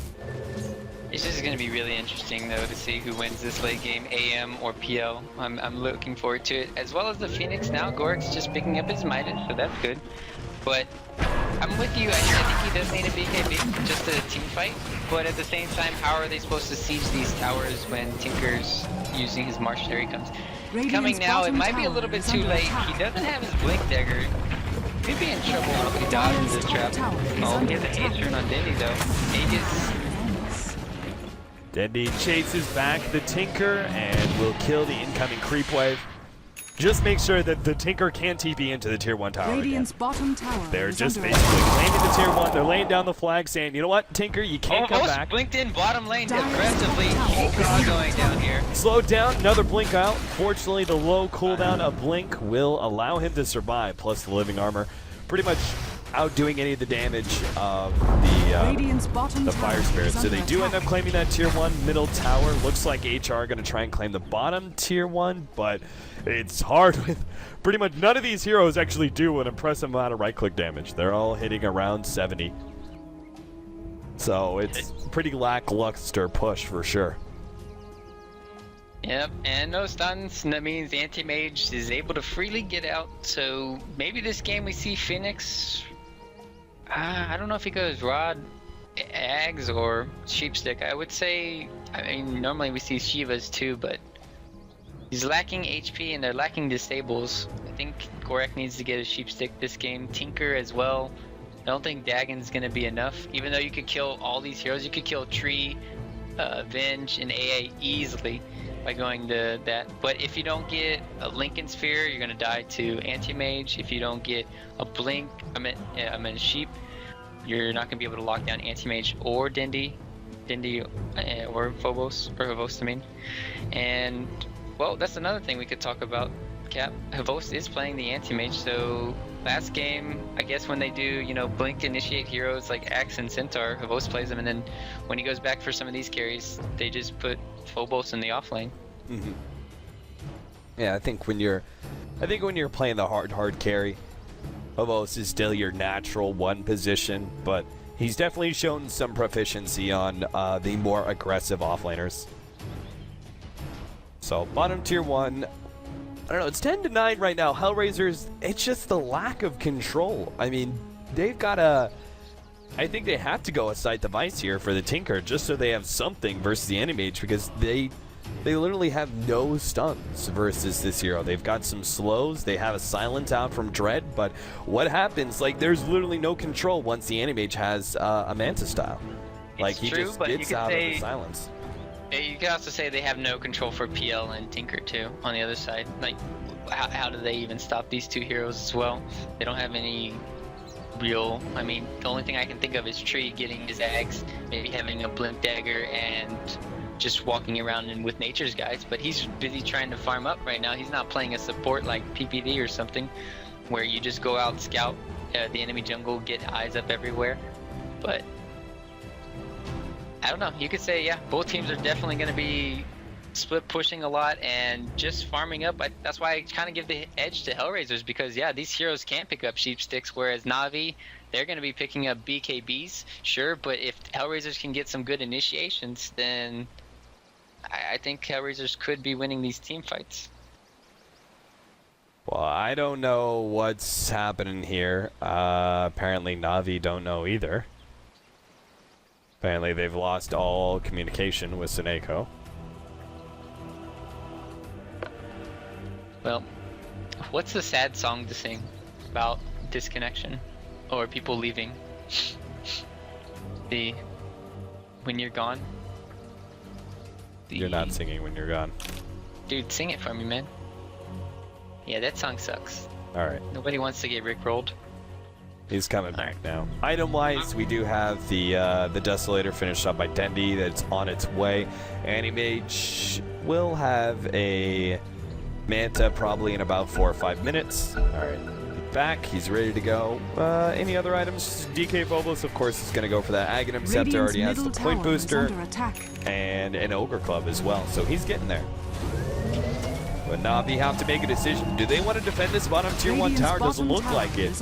It's just going to be really interesting, though, to see who wins this late game, AM or PL. I'm looking forward to it. As well as the Phoenix now. Gork's just picking up his Midas, so that's good. But I'm with you. I think he does need a BKB, just a team fight. But at the same time, how are they supposed to siege these towers when Tinker's using his Marshal comes? Coming now, it might be a little bit too late. He doesn't have his Blink Dagger. He'd be in trouble if he dodges this trap. Oh, he has a Haze turn on Dendi though. Aegis. Dendi chases back the Tinker and will kill the incoming creep wave. just make sure that the Tinker can TP into the tier 1 tower Radiant's again. bottom tower They're is just under basically attack. claiming the tier 1. They're laying down the flag saying, you know what, Tinker, you can't come back. Blinked in bottom lane Dire's aggressively. top tower He's is going down here. Slowed down, another blink out. Fortunately, the low cooldown of blink will allow him to survive, plus the living armor. Pretty much outdoing any of the damage of Radiant's bottom the tower fire is spirits. So under they do end attack. up claiming that tier 1 middle tower. Looks like HR going to try and claim the bottom tier 1, but it's hard with pretty much none of these heroes actually do an impressive amount of right-click damage. They're all hitting around 70. So it's pretty lackluster push for sure. Yep, and no stuns. That means the anti-mage is able to freely get out. So maybe this game we see Phoenix. I don't know if he goes Rod, Ags, or Sheepstick. I would say, I mean, normally we see Shivas too, but he's lacking HP and they're lacking disables. I think Gorek needs to get a Sheepstick this game. Tinker as well. I don't think Dagon's going to be enough. Even though you could kill all these heroes, you could kill Tree, Venge, and AA easily by going to that. But if you don't get a Lincoln Sphere, you're going to die to Anti-Mage. If you don't get a Blink, a Sheep, you're not going to be able to lock down Anti-Mage or Dindy or Phobos, or Havost, I mean. And, well, that's another thing we could talk about, Cap. Havost is playing the Anti-Mage, so last game, I guess when they do, you know, Blink initiate heroes like Axe and Centaur, Havost plays them, and then when he goes back for some of these carries, they just put Phobos in the off lane. Mm-hmm. Yeah, I think when you're playing the hard carry, Phobos is still your natural 1 position, but he's definitely shown some proficiency on the more aggressive offlaners. So bottom tier 1, I don't know, it's 10-9 right now. HellReisers, it's just the lack of control. I mean, they've got I think they have to go a side device here for the Tinker just so they have something versus the Anti-Mage, because they literally have no stuns versus this hero. They've got some slows, they have a silence out from Dread, but what happens, like, there's literally no control once the Anti-Mage has a Manta style. Like, he just gets out of the silence. You could also say they have no control for PL and Tinker too on the other side. Like, how do they even stop these 2 heroes as well? They don't have any real, I mean, the only thing I can think of is Tree getting his Axe, maybe having a Blink Dagger, and just walking around and with Nature's guys, but he's busy trying to farm up right now. He's not playing a support like PPD or something, where you just go out, scout the enemy jungle, get eyes up everywhere. But I don't know, you could say, yeah, both teams are definitely going to be split pushing a lot and just farming up. That's why I kind of give the edge to HellReisers, because yeah, these heroes can't pick up Sheepsticks, whereas Na'Vi, they're going to be picking up BKBs, sure, but if HellReisers can get some good initiations, then I think HellReisers could be winning these team fights. Well, I don't know what's happening here. Apparently Na'Vi don't know either. Apparently they've lost all communication with Seneko. Well, what's the sad song to sing about disconnection or people leaving? The When You're Gone? You're not singing When You're Gone. Dude, sing it for me, man. Yeah, that song sucks. Alright. Nobody wants to get rickrolled. He's coming back now. Item-wise, we do have the Desolator finished up by Dendi. That's on its way. Anti-Mage will have a Manta probably in about 4 or 5 minutes. Alright. Back, he's ready to go. Any other items? DK Phobos, of course, is going to go for that. Aghanim Scepter already has the point booster. And an Ogre Club as well, so he's getting there. But Na'Vi have to make a decision. Do they want to defend this bottom tier 1 tower? Doesn't look like it.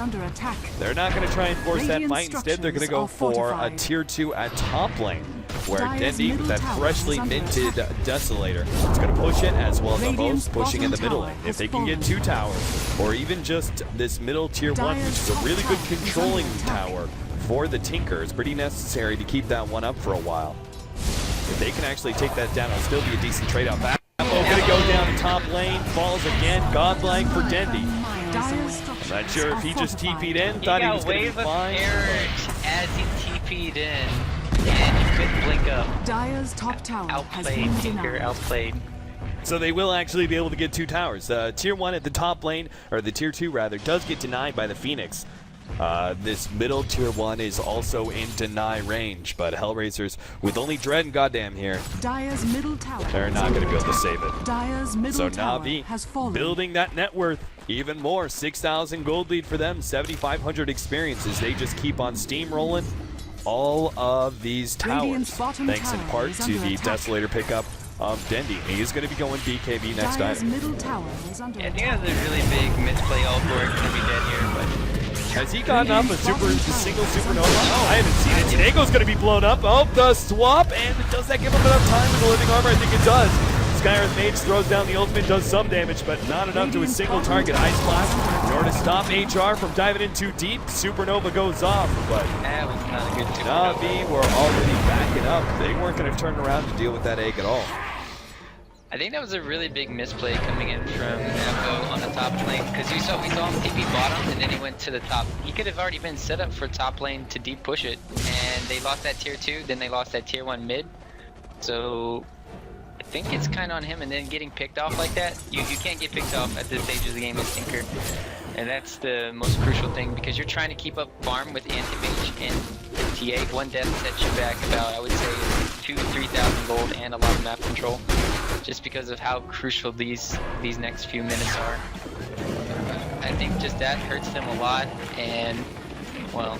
They're not going to try and force that fight. Instead, they're going to go for a tier 2 at top lane, where Dendi, with that freshly minted Desolator, is going to push it, as well as Avos pushing in the middle lane. If they can get 2 towers, or even just this middle tier 1, which is a really good controlling tower for the Tinker, is pretty necessary to keep that one up for a while. If they can actually take that down, it'll still be a decent trade-off. Gonna go down top lane, falls again, godlike for Dendi. I'm not sure if he just TP'd in, thought he was gonna be fine. As he TP'd in, and he couldn't blink up. Dire's top tower Outplayed Tinker, outplayed. So they will actually be able to get 2 towers. Tier 1 at the top lane, or the Tier 2 rather, does get denied by the Phoenix. This middle Tier 1 is also in deny range, but HellReisers, with only Dread and Goddamn here, Dire's middle tower. they're not going to be able to save it. Dire's middle So tower Na'Vi has fallen. building that net worth even more. 6,000 gold lead for them, 7,500 experiences. They just keep on steamrolling all of these towers. Radiant's bottom Thanks in tower part is to under the attack. Desolator pickup of Dendi. He is going to be going BKB next Dire's time. middle tower is under Yeah, I think attack. that's a really big misplay. Ultor is gonna be dead here, but Has he gotten up a single supernova? Oh, I haven't seen it. Tanego's going to be blown up. Oh, the swap, and does that give him enough time in the living armor? I think it does. Skyrim Mage throws down the ultimate, does some damage, but not enough to a single target. Ice Blast in order to stop HR from diving in too deep. Supernova goes off, but that was not a good supernova. Na'Vi were already backing up. They weren't going to turn around to deal with that egg at all. I think that was a really big misplay coming in from Echo on the top lane, because we saw him TP bottom and then he went to the top. He could have already been set up for top lane to deep push it, and they lost that tier 2, then they lost that tier 1 mid. So I think it's kind of on him, and then getting picked off like that, you can't get picked off at this stage of the game as Tinker. And that's the most crucial thing, because you're trying to keep up farm with anti-mage and TA. One death sets you back about, I would say, 2,000-3,000 gold and a lot of map control, just because of how crucial these next few minutes are. I think just that hurts them a lot, and well,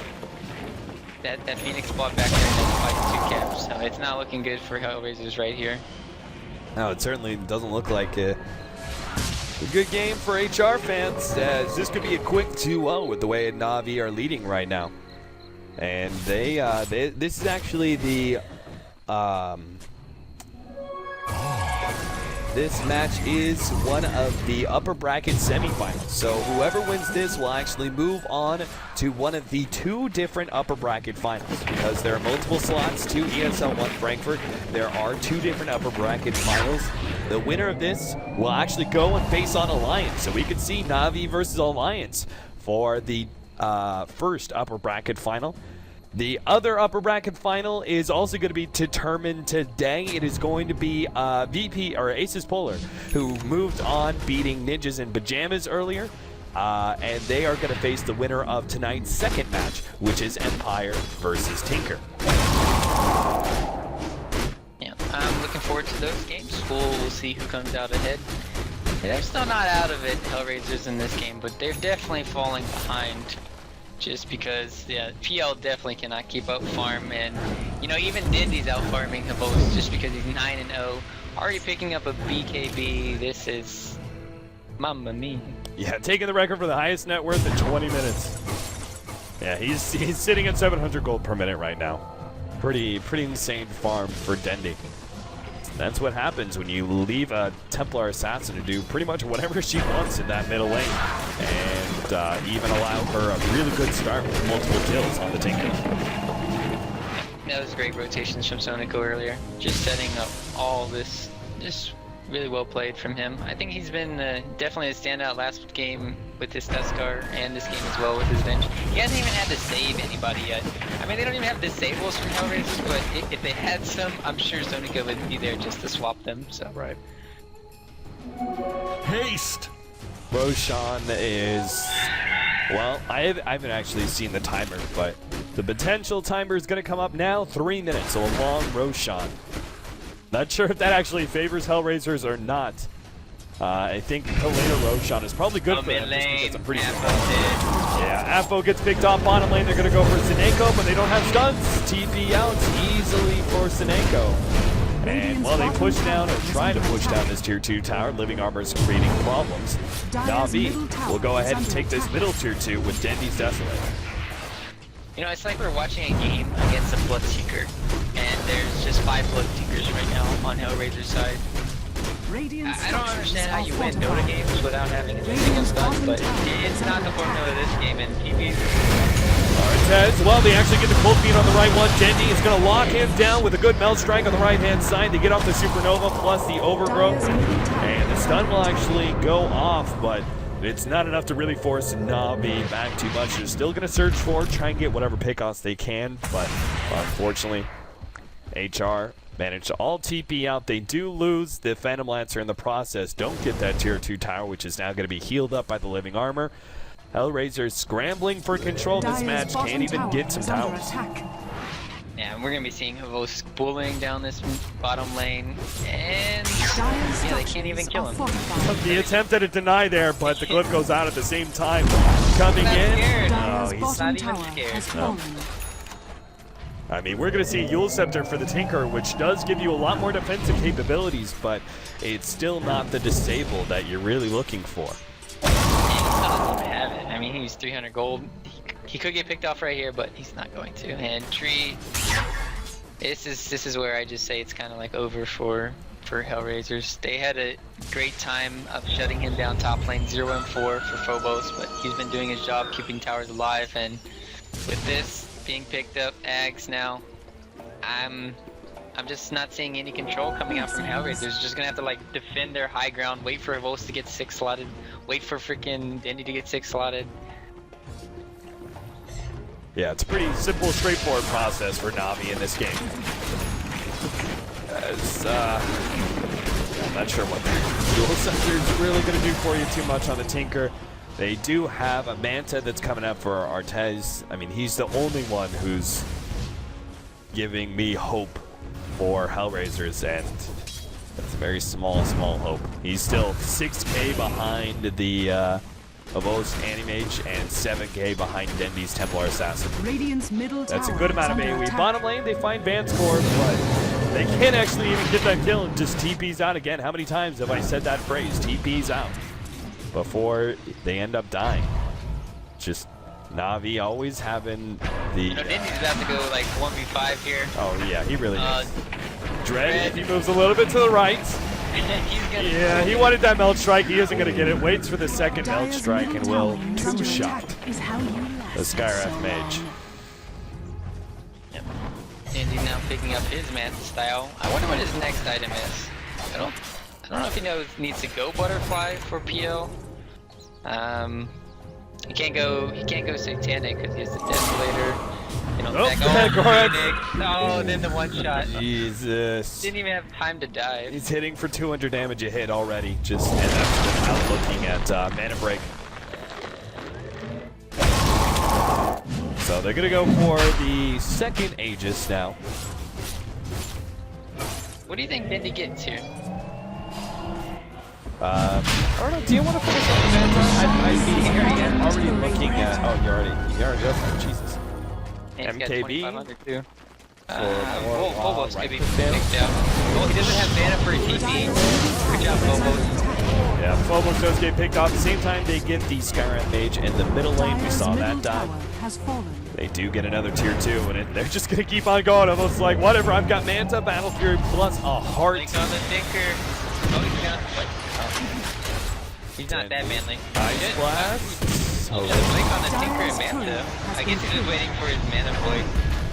that Phoenix bought back there and fight 2 caps, so it's not looking good for HellReisers right here. No, it certainly doesn't look like a good game for HR fans, as this could be a quick 2-0 with the way Na'Vi are leading right now. And this is actually the this match is one of the upper bracket semifinals. So whoever wins this will actually move on to one of the 2 different upper bracket finals, because there are multiple slots to ESL 1 Frankfurt. There are 2 different upper bracket finals. The winner of this will actually go and face on Alliance. So we could see Na'Vi versus Alliance for the first upper bracket final. The other upper bracket final is also going to be determined today. It is going to be VP or Aces Polar, who moved on beating Ninjas and Pajamas earlier. And they are going to face the winner of tonight's second match, which is Empire versus Tinker. Yeah, I'm looking forward to those games. We'll see who comes out ahead. They're still not out of it, HellReisers, in this game, but they're definitely falling behind. Just because, yeah, PL definitely cannot keep up farm, and you know, even Dindy's out farming Havos just because he's 9-0, already picking up a BKB. This is mamma mia. Yeah, taking the record for the highest net worth in 20 minutes. Yeah, he's sitting at 700 gold per minute right now. Pretty insane farm for Dendi. That's what happens when you leave a Templar Assassin to do pretty much whatever she wants in that middle lane, and even allow her a really good start with multiple kills on the Tinker. That was great rotations from Sonico earlier. Just setting up all this, just really well played from him. I think he's been definitely a standout last game with his Tuskar, and this game as well with his bench. He hasn't even had to save anybody yet. I mean, they don't even have disables from HellReisers, but if they had some, I'm sure Sonico would be there just to swap them. So Right. Haste! Roshan is, well, I haven't actually seen the timer, but the potential timer is going to come up now. 3 minutes, so a long Roshan. Not sure if that actually favors HellReisers or not. I think the later Roshan is probably good for them, just because I'm pretty sure. Yeah, Apo gets picked off bottom lane. They're going to go for Sineko, but they don't have stuns. TP out easily for Sineko. And while they push down or try to push down this tier 2 tower, Living Armor is creating problems. Na'Vi will go ahead and take this middle tier 2 with Dendi's Desolator. you know, it's like we're watching a game against a Bloodseeker, and there's just 5 Bloodseekers right now on HellRaiser's side. I don't understand how you win Dota games without having a single stun, but it's not the formula of this game, and PvP. Artez, well, they actually get the cold feet on the right one. Dendi is going to lock him down with a good melt strike on the right-hand side to get off the Supernova plus the Overgrowth. And the stun will actually go off, but it's not enough to really force Na'Vi back too much. They're still going to search for, try and get whatever pickoffs they can, but unfortunately, HR manage to all TP out. They do lose the Phantom Lancer in the process. Don't get that tier 2 tower, which is now going to be healed up by the living armor. HellReisers scrambling for control of this match. Can't even get some towers. Yeah, we're going to be seeing Havos bullying down this bottom lane, and yeah, they can't even kill him. The attempt at a deny there, but the glyph goes out at the same time. Coming in. Oh, he's not even scared. No. I mean, we're going to see Yule Scepter for the Tinker, which does give you a lot more defensive capabilities, but it's still not the disable that you're really looking for. Have it. I mean, he's 300 gold. He could get picked off right here, but he's not going to. And Tree, this is where I just say it's kind of like over for HellReisers. They had a great time of shutting him down top lane 0-4 for Phobos, but he's been doing his job keeping towers alive. And with this being picked up, Ags now, I'm just not seeing any control coming out from HellReisers. Just gonna have to like defend their high ground, wait for Havos to get 6 slotted, wait for freaking Dendy to get 6 slotted. Yeah, it's a pretty simple, straightforward process for Na'Vi in this game. I'm not sure what the Dual Scepter is really going to do for you too much on the Tinker. They do have a Manta that's coming up for Artez. I mean, he's the only one who's giving me hope for HellReisers, and that's a very small hope. He's still 6k behind the Avos Animage and 7k behind Dendy's Templar Assassin. Radiant's middle That's a tower good amount of is under AoE. attack. Bottom lane, they find Vanscore, but they can't actually even get that kill and just TP's out again. How many times have I said that phrase, TP's out, before they end up dying? Just Na'Vi always having the... You know, Dendy's about to go like 1v5 here. Oh yeah, he really is. Dread, he moves a little bit to the right. Yeah, he wanted that Melt Strike. He isn't going to get it. Waits for the second Melt Strike and will two-shot the Skywrath Mage. Yep. Dendy's now picking up his Manta style. I wonder what his next item is. I don't know if he needs to go Butterfly for PL. He can't go Satanic because he has the Desolator. You know, oh, then the one shot. Jesus. Didn't even have time to dive. He's hitting for 200 damage a hit already. And that's without looking at Mana Break. So they're gonna go for the second Aegis now. What do you think Dendy gets here? I don't know. Do you want to finish on the Manta? I'd be already looking at. Oh, you already up. Jesus. MKB too. Phobos could be picked out. Well, he doesn't have mana for a TP. Good job, Phobos. Yeah, Phobos does get picked off. At the same time, they get the Skywrath Mage in the middle lane. We saw that die. They do get another tier 2, and they're just going to keep on going. Almost like, whatever, I've got Manta, Battle Fury, plus a heart. Blink on the Tinker. Oh, he's gonna... He's not that manly. Ice Blast. Oh, Blink on the Tinker and Manta. I guess he's just waiting for his Mana Void.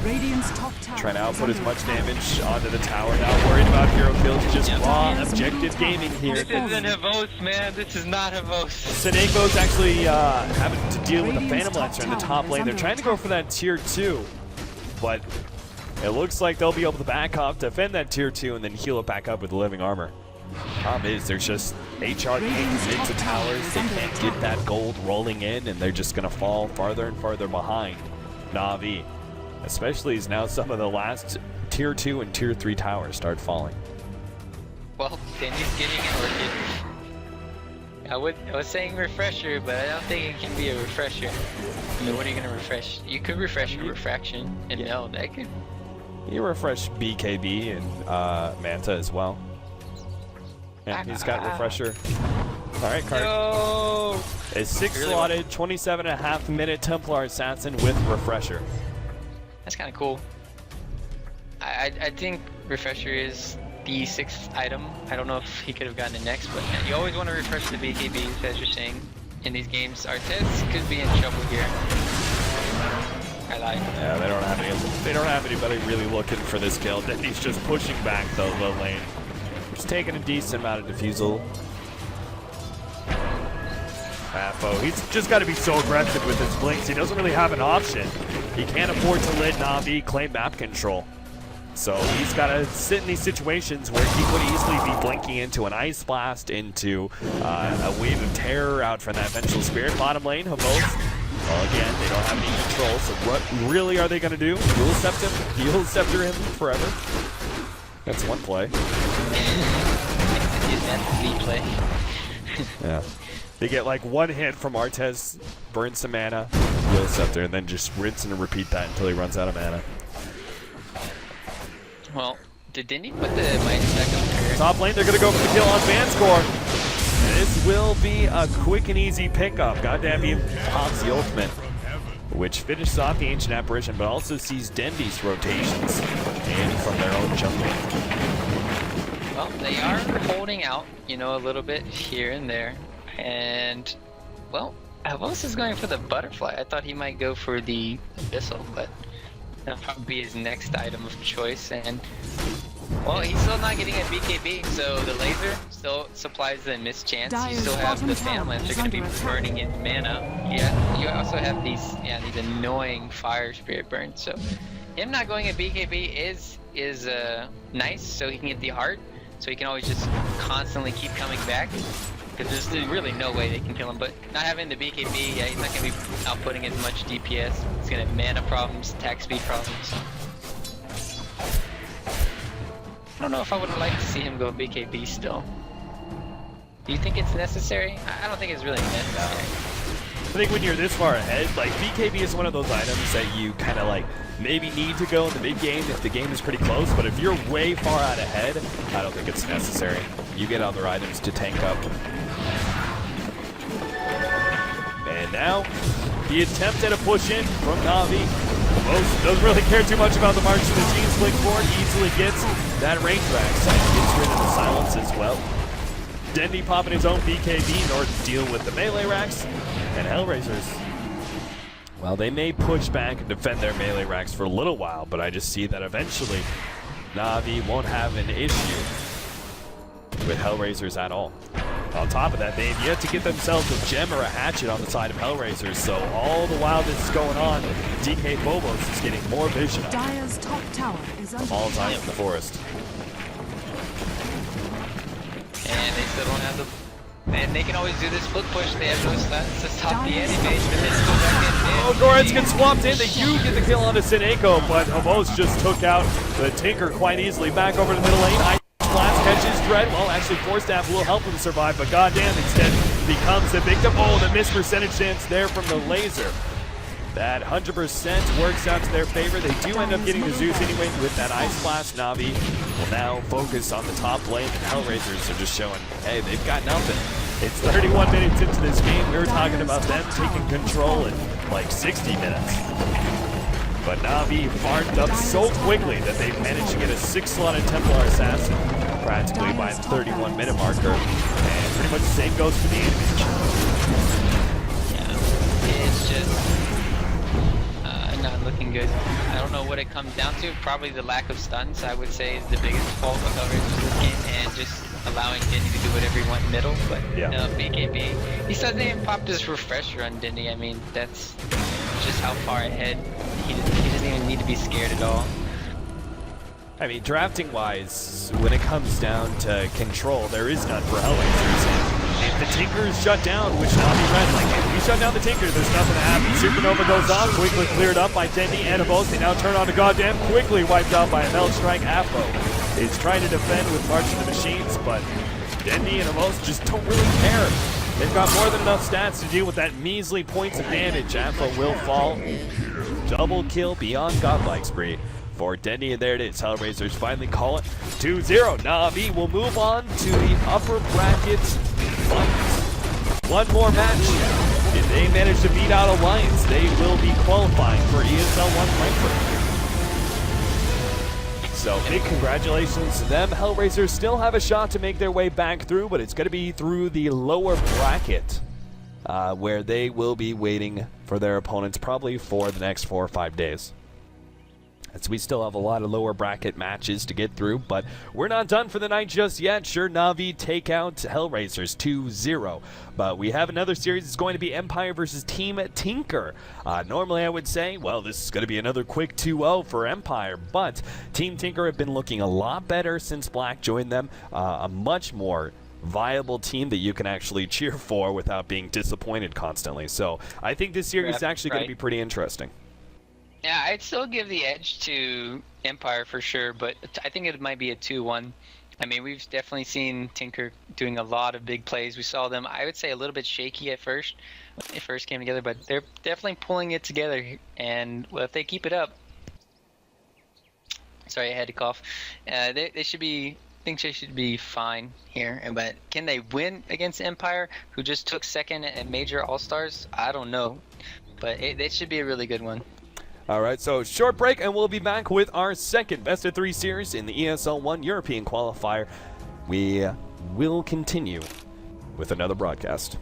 Radiant's top tower Trying to output as much damage onto the tower. Not worried about hero kills, just raw objective gaming here. This isn't Havos, man. This is not Havos. Senego's actually having to deal with a Phantom Lancer in the top lane. They're trying to go for that tier 2, but it looks like they'll be able to back off, defend that tier 2, and then heal it back up with the living armor. Problem is, there's just HR can't commit to towers. They can't get that gold rolling in, and they're just going to fall farther and farther behind Na'Vi. Especially as now some of the last tier 2 and tier 3 towers start falling. Well, Dendy's getting it working. I was saying refresher, but I don't think it can be a refresher. I mean, what are you going to refresh? You could refresh your refraction, and no, that could... You refresh BKB and Manta as well. Yeah, he's got refresher. Alright, card. No! A 6-slotted, 27.5-minute Templar Assassin with refresher. That's kind of cool. I think refresher is the 6th item. I don't know if he could have gotten it next, but you always want to refresh the BKBs, as you're saying, in these games. Artez could be in trouble here. I lied. Yeah, they don't have anybody really looking for this kill. He's just pushing back the lane. He's taking a decent amount of defusal. Affo, he's just got to be so aggressive with his blinks. He doesn't really have an option. He can't afford to let Na'Vi claim map control. So he's got to sit in these situations where he would easily be blinking into an Ice Blast, into a Wave of Terror out from that Vengeful Spirit. Bottom lane, Havos, well, again, they don't have any control, so what really are they going to do? Heal Scepter him forever? That's one play. Yeah. They get like one hit from Artez, burn some mana, Heal Scepter, and then just rinse and repeat that until he runs out of mana. Well, didn't he put the Mighty back on here? Top lane, they're going to go for the kill on Vanscore. This will be a quick and easy pickup. Goddamn, he pops the ultimate, which finishes off the Ancient Apparition, but also sees Dendy's rotations in from their own jungle. Well, they are holding out, you know, a little bit here and there. And, well, Havos is going for the Butterfly. I thought he might go for the Abyssal, but that'll probably be his next item of choice. And, well, he's still not getting a BKB, so the laser still supplies the mischance. You still have the Phantom Lance, they're going to be burning in mana. Yeah, you also have these annoying Fire Spirit burns. So him not going at BKB is nice, so he can get the art, so he can always just constantly keep coming back. Because there's really no way they can kill him, but not having the BKB, yeah, he's not going to be outputting as much DPS. He's going to have mana problems, attack speed problems. I don't know if I would like to see him go BKB still. Do you think it's necessary? I don't think it's really necessary. I think when you're this far ahead, like BKB is one of those items that you kind of like maybe need to go in the mid game if the game is pretty close, but if you're way far out ahead, I don't think it's necessary. You get other items to tank up. And now, the attempt at a push in from Na'Vi. Most doesn't really care too much about the marks of the Gene Slick board, easily gets that range back, so gets rid of the silence as well. Dendy popping his own BKB in order to deal with the melee racks, and HellReisers, well, they may push back and defend their melee racks for a little while, but I just see that eventually Na'Vi won't have an issue with HellReisers at all. On top of that, they've yet to get themselves a gem or a hatchet on the side of HellReisers, so all the while this is going on, DK Bobos is getting more vision on Dire's top tower is under all time in the forest. And they still don't have the... And they can always do this foot push. They have no stunts to stop the anti-base, but they still back in. Oh, Goretz gets swapped in. They do get the kill onto Sineko, but Havos just took out the Tinker quite easily. Back over to the middle lane. Ice Blast catches Dread. Well, actually, Force Staff will help him survive, but goddamn, instead becomes the victim. Oh, the missed percentage chance there from the laser. That 100% works out to their favor. They do end up getting the Zeus anyway with that Ice Blast. Na'Vi will now focus on the top lane, and HellReisers are just showing, hey, they've got nothing. It's 31 minutes into this game. We were talking about them taking control in like 60 minutes. But Na'Vi farmed up so quickly that they've managed to get a 6-slotted Templar Assassin practically by the 31-minute marker. And pretty much the same goes for the enemy. Yeah, it's just not looking good. I don't know what it comes down to. Probably the lack of stuns, I would say, is the biggest fault of HellReisers this game, and just allowing Dendy to do whatever he wants middle. But no, BKB. He doesn't even pop this refresher on Dendy. I mean, that's just how far ahead. He doesn't even need to be scared at all. I mean, drafting-wise, when it comes down to control, there is none for HellReisers. If the Tinker is shut down, which Na'Vi ran, like, if we shut down the Tinker, there's nothing to happen. Supernova goes on, quickly cleared up by Dendy and Havos. They now turn on to goddamn, quickly wiped out by a Meld Strike. Afro is trying to defend with March of the Machines, but Dendy and Havos just don't really care. They've got more than enough stats to deal with that measly points of damage. Afro will fall. Double kill beyond Godlike Spree for Dendy, and there it is. HellReisers finally call it 2-0. Na'Vi will move on to the upper bracket finals. One more match. If they manage to beat out Alliance, they will be qualifying for ESL 1 Frankfurt. So big congratulations to them. HellReisers still have a shot to make their way back through, but it's going to be through the lower bracket where they will be waiting for their opponents probably for the next 4 or 5 days. as we still have a lot of lower bracket matches to get through, but we're not done for the night just yet. Sure, Na'Vi take out HellReisers 2-0, but we have another series. It's going to be Empire versus Team Tinker. Normally I would say, well, this is going to be another quick 2-0 for Empire, but Team Tinker have been looking a lot better since Black joined them, a much more viable team that you can actually cheer for without being disappointed constantly. So I think this series is actually going to be pretty interesting. Yeah, I'd still give the edge to Empire for sure, but I think it might be a 2-1. I mean, we've definitely seen Tinker doing a lot of big plays. We saw them, I would say, a little bit shaky at first when they first came together, but they're definitely pulling it together. And well, if they keep it up, sorry, I had to cough. They should be. I think they should be fine here. But can they win against Empire, who just took second at Major All-Stars? I don't know, but it should be a really good one. All right, so short break, and we'll be back with our second best-of-3 series in the ESL 1 European qualifier. We will continue with another broadcast.